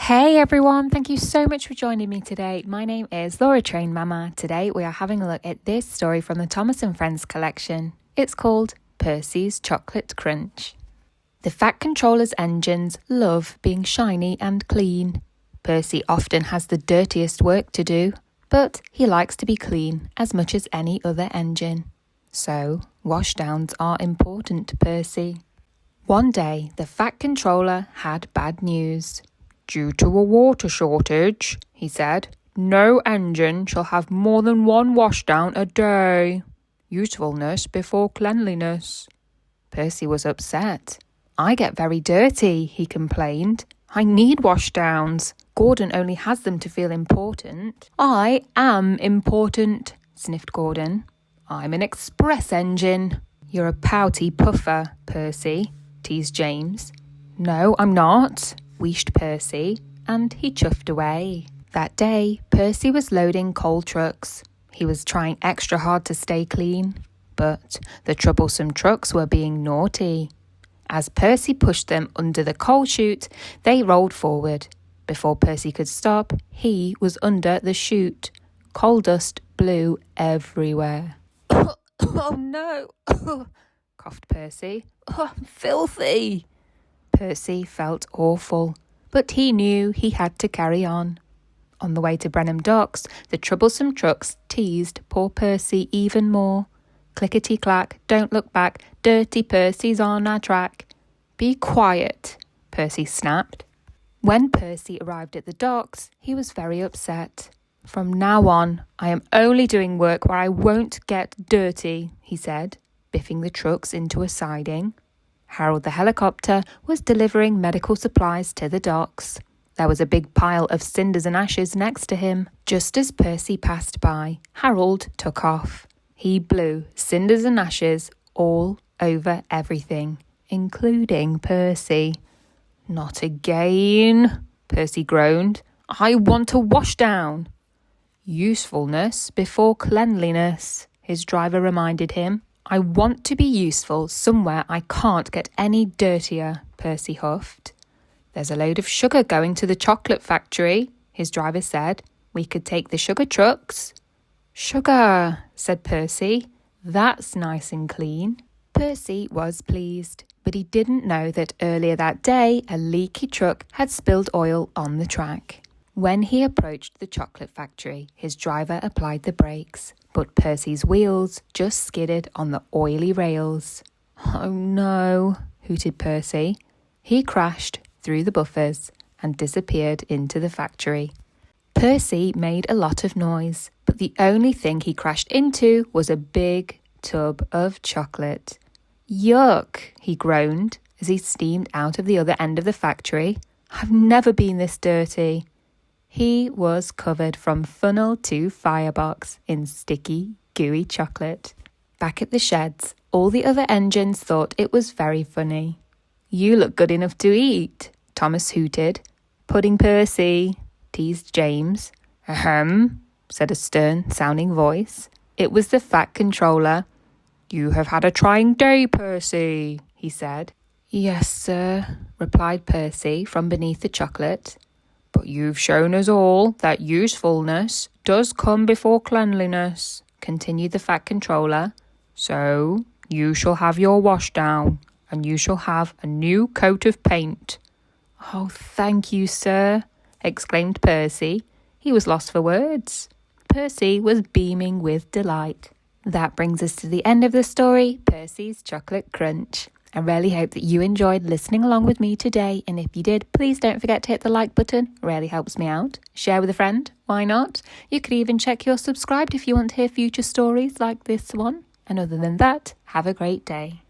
Hey everyone, thank you so much for joining me today. My name is Laura Train Mama. Today we are having a look at this story from the Thomas and Friends collection. It's called Percy's Chocolate Crunch. The Fat Controller's engines love being shiny and clean. Percy often has the dirtiest work to do, but he likes to be clean as much as any other engine. So, washdowns are important to Percy. One day, the Fat Controller had bad news. Due to a water shortage, he said, no engine shall have more than one washdown a day. Usefulness before cleanliness. Percy was upset. I get very dirty, he complained. I need washdowns. Gordon only has them to feel important. I am important, sniffed Gordon. I'm an express engine. You're a pouty puffer, Percy, teased James. No, I'm not, wheezed Percy, and he chuffed away. That day, Percy was loading coal trucks. He was trying extra hard to stay clean, but the troublesome trucks were being naughty. As Percy pushed them under the coal chute, they rolled forward. Before Percy could stop, he was under the chute. Coal dust blew everywhere. Oh no, coughed Percy. I'm filthy. Percy felt awful, but he knew he had to carry on. On the way to Brenham Docks, the troublesome trucks teased poor Percy even more. Clickety-clack, don't look back, dirty Percy's on our track. Be quiet, Percy snapped. When Percy arrived at the docks, he was very upset. From now on, I am only doing work where I won't get dirty, he said, biffing the trucks into a siding. Harold the helicopter was delivering medical supplies to the docks. There was a big pile of cinders and ashes next to him. Just as Percy passed by, Harold took off. He blew cinders and ashes all over everything, including Percy. Not again, Percy groaned. I want a washdown. Usefulness before cleanliness, his driver reminded him. I want to be useful somewhere I can't get any dirtier, Percy huffed. There's a load of sugar going to the chocolate factory, his driver said. We could take the sugar trucks. Sugar, said Percy. That's nice and clean. Percy was pleased, but he didn't know that earlier that day a leaky truck had spilled oil on the track. When he approached the chocolate factory, his driver applied the brakes, but Percy's wheels just skidded on the oily rails. Oh no, hooted Percy. He crashed through the buffers and disappeared into the factory. Percy made a lot of noise, but the only thing he crashed into was a big tub of chocolate. Yuck, he groaned as he steamed out of the other end of the factory. I've never been this dirty. He was covered from funnel to firebox in sticky, gooey chocolate. Back at the sheds, all the other engines thought it was very funny. You look good enough to eat, Thomas hooted. Pudding Percy, teased James. Ahem, said a stern-sounding voice. It was the Fat Controller. You have had a trying day, Percy, he said. Yes, sir, replied Percy from beneath the chocolate. But you've shown us all that usefulness does come before cleanliness, continued the Fat Controller. So you shall have your washdown, and you shall have a new coat of paint. Oh, thank you, sir, exclaimed Percy. He was lost for words. Percy was beaming with delight. That brings us to the end of the story, Percy's Chocolate Crunch. I really hope that you enjoyed listening along with me today, and if you did, please don't forget to hit the like button. It really helps me out. Share with a friend, why not? You could even check you're subscribed if you want to hear future stories like this one. And other than that, have a great day.